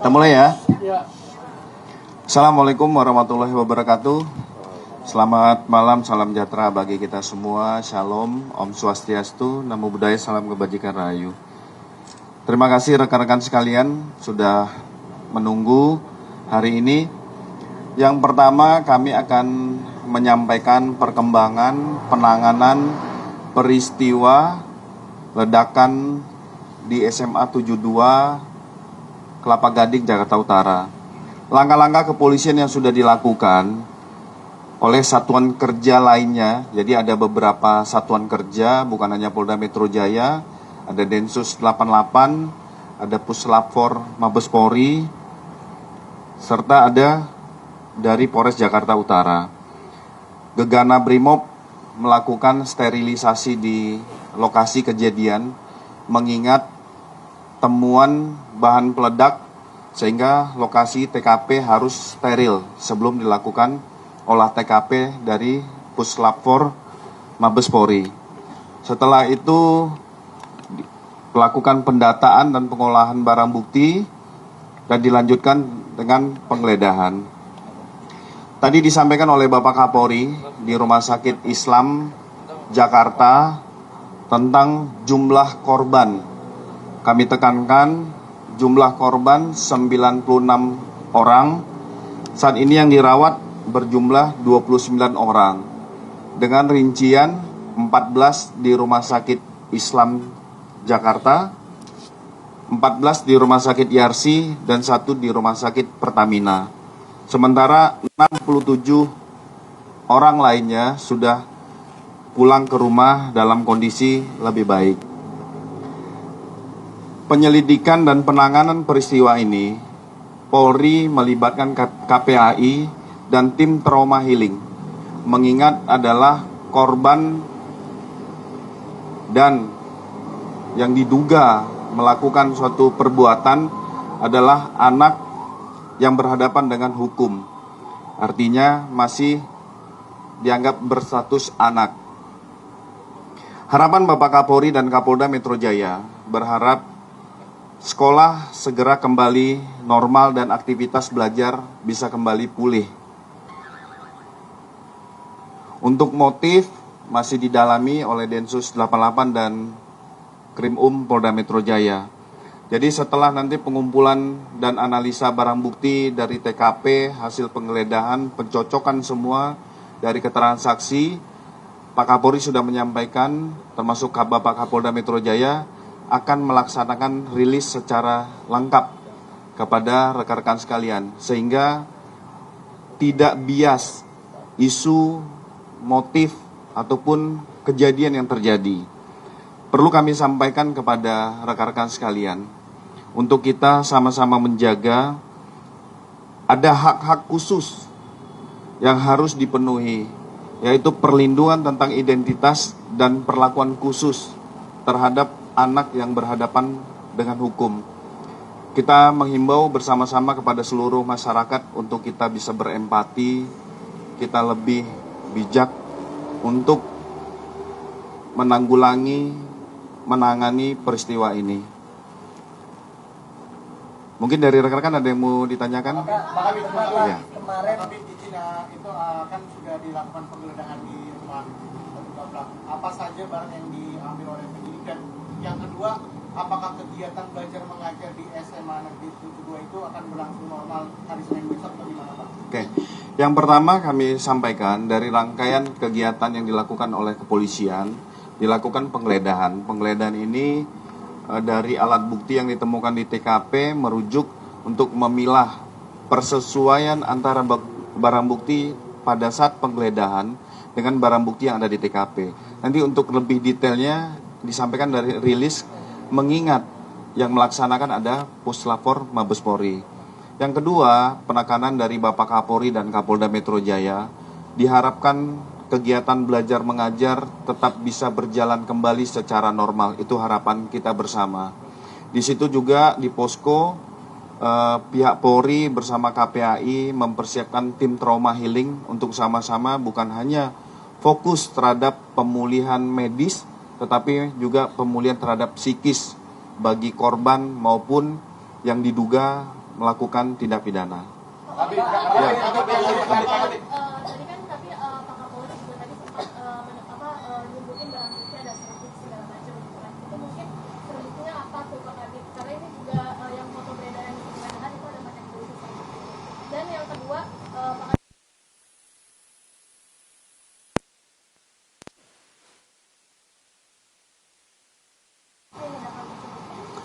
Kita mulai ya. Ya. Assalamualaikum warahmatullahi wabarakatuh. Selamat malam, salam sejahtera bagi kita semua. Shalom, Om Swastiastu, Namo Buddhaya, salam kebajikan rahayu. Terima kasih rekan-rekan sekalian sudah menunggu hari ini. Yang pertama, kami akan menyampaikan perkembangan penanganan peristiwa ledakan di SMA 72 Kelapa Gading, Jakarta Utara. Langkah-langkah kepolisian yang sudah dilakukan oleh satuan kerja lainnya, jadi ada beberapa satuan kerja, bukan hanya Polda Metro Jaya, ada Densus 88, ada Puslap 4 Mabes Polri, serta ada dari Polres Jakarta Utara. Gegana Brimob melakukan sterilisasi di lokasi kejadian, mengingat temuan bahan peledak sehingga lokasi TKP harus steril sebelum dilakukan olah TKP dari Puslap 4 Mabes Polri. Setelah itu melakukan pendataan dan pengolahan barang bukti dan dilanjutkan dengan penggeledahan. Tadi disampaikan oleh Bapak Kapolri di Rumah Sakit Islam Jakarta tentang jumlah korban. Kami tekankan jumlah korban 96 orang. Saat ini yang dirawat berjumlah 29 orang. Dengan rincian 14 di Rumah Sakit Islam Jakarta, 14 di Rumah Sakit Yarsi, dan 1 di Rumah Sakit Pertamina. Sementara 67 orang lainnya sudah pulang ke rumah dalam kondisi lebih baik. Penyelidikan dan penanganan peristiwa ini, Polri melibatkan KPAI dan tim trauma healing. Mengingat adalah korban dan yang diduga melakukan suatu perbuatan adalah anak yang berhadapan dengan hukum. Artinya masih dianggap berstatus anak. Harapan Bapak Kapolri dan Kapolda Metro Jaya berharap sekolah segera kembali normal dan aktivitas belajar bisa kembali pulih. Untuk motif masih didalami oleh Densus 88 dan Krimum Polda Metro Jaya. Jadi setelah nanti pengumpulan dan analisa barang bukti dari TKP, hasil penggeledahan, pencocokan semua dari keterangan saksi, Pak Kapolri sudah menyampaikan, termasuk Bapak Kapolda Metro Jaya, akan melaksanakan rilis secara lengkap kepada rekan-rekan sekalian, sehingga tidak bias isu, motif, ataupun kejadian yang terjadi. Perlu kami sampaikan kepada rekan-rekan sekalian, untuk kita sama-sama menjaga, ada hak-hak khusus yang harus dipenuhi, yaitu perlindungan tentang identitas dan perlakuan khusus terhadap anak yang berhadapan dengan hukum. Kita menghimbau bersama-sama kepada seluruh masyarakat untuk kita bisa berempati, kita lebih bijak untuk menangani peristiwa ini. Mungkin dari rekan-rekan ada yang mau ditanyakan? Kemarin di Cina itu kan sudah dilakukan penggeledahan di rumah terduga pelaku. Apa saja barang yang diambil oleh penyidik, dan yang kedua, apakah kegiatan belajar mengajar di SMA Negeri 72 itu akan berlangsung normal hari Senin besok atau gimana, Pak? Oke. Yang pertama kami sampaikan dari rangkaian kegiatan yang dilakukan oleh kepolisian, dilakukan penggeledahan. Penggeledahan ini dari alat bukti yang ditemukan di TKP merujuk untuk memilah persesuaian antara barang bukti pada saat penggeledahan dengan barang bukti yang ada di TKP. Nanti untuk lebih detailnya disampaikan dari rilis, mengingat yang melaksanakan ada Puslap 4 Mabes Polri. Yang kedua, penekanan dari Bapak Kapolri dan Kapolda Metro Jaya, diharapkan kegiatan belajar mengajar tetap bisa berjalan kembali secara normal. Itu harapan kita bersama. Di situ juga di posko pihak Polri bersama KPAI mempersiapkan tim trauma healing untuk sama-sama bukan hanya fokus terhadap pemulihan medis, tetapi juga pemulihan terhadap psikis bagi korban maupun yang diduga melakukan tindak pidana. Tapi Ya. tadi kan Pak Kapolri juga tadi sempat nyebutin barang bukti ada serbuk segala macam gitu kan. Itu mungkin serbuknya apa tuh Pak Kadip? Karena ini juga yang foto beredaran di Kemendagri itu ada banyak tulisan serbuk. Dan yang kedua Pak Kadip,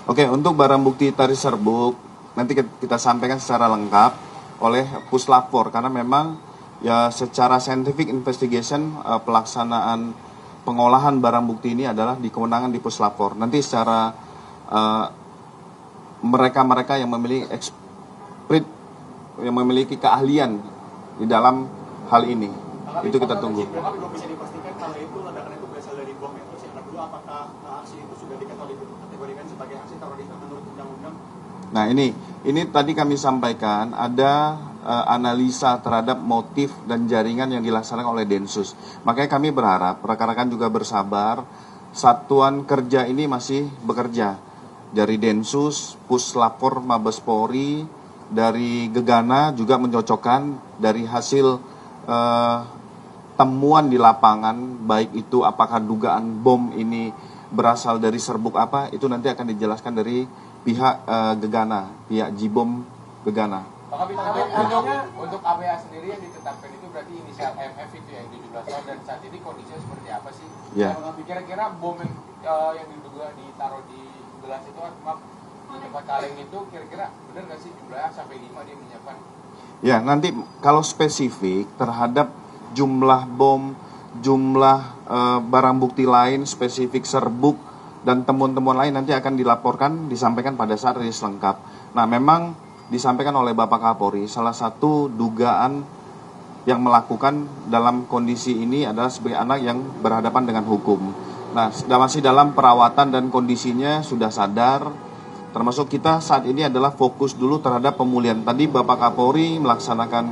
Oke, untuk barang bukti tari serbuk nanti kita sampaikan secara lengkap oleh Puslapor karena memang ya secara scientific investigation pelaksanaan pengolahan barang bukti ini adalah di kewenangan di Puslapor. Nanti secara mereka-mereka yang memiliki keahlian di dalam hal ini. Itu kita tunggu. Tapi belum bisa dipastikan kalau itu ledakan itu berasal dari bom itu. Yang kedua, apakah aksi itu sudah dikategorikan sebagai aksi terorisme menurut undang-undang? Nah ini tadi kami sampaikan ada analisa terhadap motif dan jaringan yang dilaksanakan oleh Densus. Makanya kami berharap rekan-rekan juga bersabar. Satuan kerja ini masih bekerja dari Densus, Puslapor, Mabes Polri, dari Gegana juga mencocokkan dari hasil temuan di lapangan, baik itu apakah dugaan bom ini berasal dari serbuk apa, itu nanti akan dijelaskan dari pihak Gegana, pihak Jibom Gegana. Pak Kabit, untuk ABA sendiri yang ditetapkan itu berarti inisial MF itu ya, 17 tahun, dan saat ini kondisinya seperti apa sih? Ya. Kira-kira bom yang diduga ditaruh di gelas itu, maaf, di tempat kaleng itu, kira-kira benar nggak sih jumlahnya sampai 5 dia menyiapkan? Ya, nanti kalau spesifik terhadap jumlah bom, jumlah barang bukti lain, spesifik serbuk, dan temuan-temuan lain nanti akan dilaporkan, disampaikan pada saat rilis lengkap. Nah, memang disampaikan oleh Bapak Kapolri, salah satu dugaan yang melakukan dalam kondisi ini adalah sebagai anak yang berhadapan dengan hukum. Nah, masih dalam perawatan dan kondisinya sudah sadar, termasuk kita saat ini adalah fokus dulu terhadap pemulihan. Tadi Bapak Kapolri melaksanakan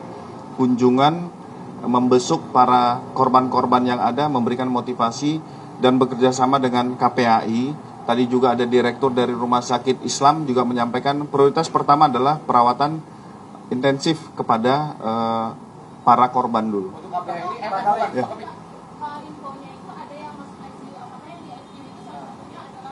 kunjungan, membesuk para korban-korban yang ada, memberikan motivasi dan bekerja sama dengan KPAI. Tadi juga ada direktur dari Rumah Sakit Islam juga menyampaikan prioritas pertama adalah perawatan intensif kepada para korban dulu. Untuk ABA ini MF bukan, Ya. Pak Kabit? infonya itu ada yang masuk ICU, apakah yang di ICU itu salah satunya adalah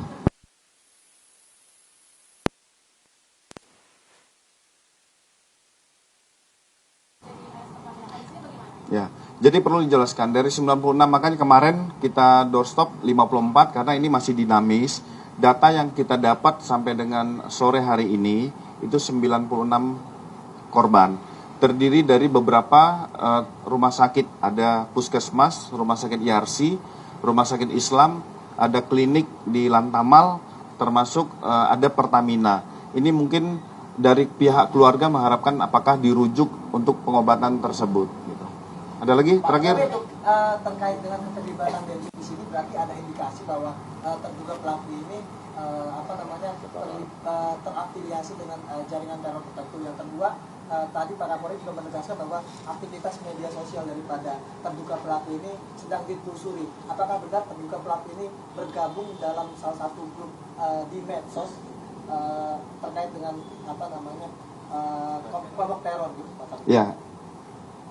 Ya, jadi perlu dijelaskan dari 96, makanya kemarin kita doorstop 54 karena ini masih dinamis. Data yang kita dapat sampai dengan sore hari ini itu 96 korban. Terdiri dari beberapa rumah sakit, ada puskesmas, rumah sakit IRC, rumah sakit Islam, ada klinik di Lantamal, termasuk ada Pertamina. Ini mungkin dari pihak keluarga mengharapkan apakah dirujuk untuk pengobatan tersebut. Gitu. Ada lagi terakhir? Terkait dengan keterlibatan Densus di sini berarti ada indikasi bahwa terduga pelaku ini terafiliasi dengan jaringan teror tertentu. Yang kedua, tadi Pak Kapolri juga menegaskan bahwa aktivitas media sosial daripada terduga pelaku ini sedang ditelusuri. Apakah benar terduga pelaku ini bergabung dalam salah satu grup di medsos terkait dengan kelompok teror gitu, Pak Kapolri? Ya.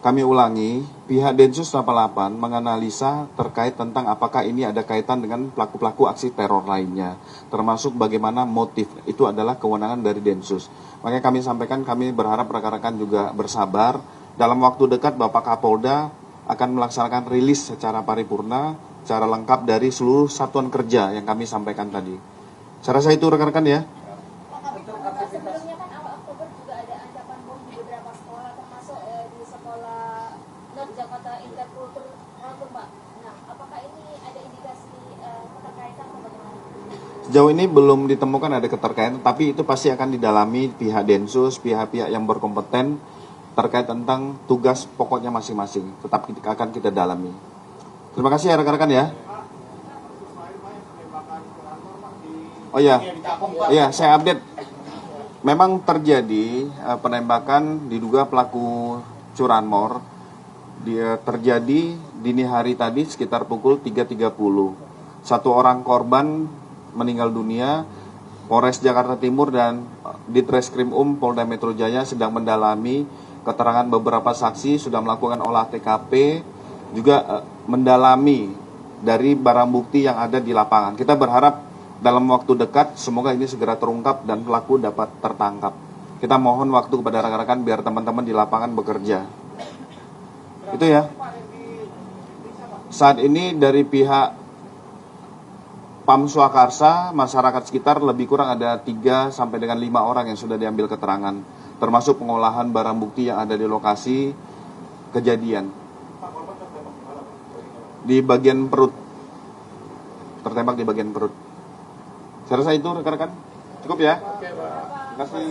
Kami ulangi, pihak Densus 88 menganalisa terkait tentang apakah ini ada kaitan dengan pelaku-pelaku aksi teror lainnya, termasuk bagaimana motif. Itu adalah kewenangan dari Densus. Makanya kami sampaikan, kami berharap rekan-rekan juga bersabar. Dalam waktu dekat Bapak Kapolda akan melaksanakan rilis secara paripurna, secara lengkap dari seluruh satuan kerja yang kami sampaikan tadi. Saya rasa itu rekan-rekan ya. sebelumnya kan awal Oktober juga ada ancaman bom di beberapa sekolah, termasuk di sekolah North Jakarta Interkultur Mbak. Nah, apakah ini ada indikasi keterkaitan atau bagaimana? Sejauh ini belum ditemukan ada keterkaitan, tapi itu pasti akan didalami pihak Densus, pihak-pihak yang berkompeten terkait tentang tugas pokoknya masing-masing. Tetap akan kita dalami. Terima kasih ya rekan-rekan ya. Oh iya, iya saya update. Memang terjadi penembakan diduga pelaku curanmor. Dia terjadi dini hari tadi sekitar pukul 3.30. Satu orang korban meninggal dunia, Polres Jakarta Timur dan Ditreskrim Polda Metro Jaya sedang mendalami keterangan beberapa saksi, sudah melakukan olah TKP, juga mendalami dari barang bukti yang ada di lapangan. Kita berharap dalam waktu dekat semoga ini segera terungkap dan pelaku dapat tertangkap. Kita mohon waktu kepada rekan-rekan biar teman-teman di lapangan bekerja. Itu ya. Saat ini dari pihak Pam Swakarsa, masyarakat sekitar lebih kurang ada 3 sampai dengan 5 orang yang sudah diambil keterangan, termasuk pengolahan barang bukti yang ada di lokasi kejadian. Di bagian perut, tertembak di bagian perut. Saya rasa itu rekan-rekan, cukup ya. Terima kasih.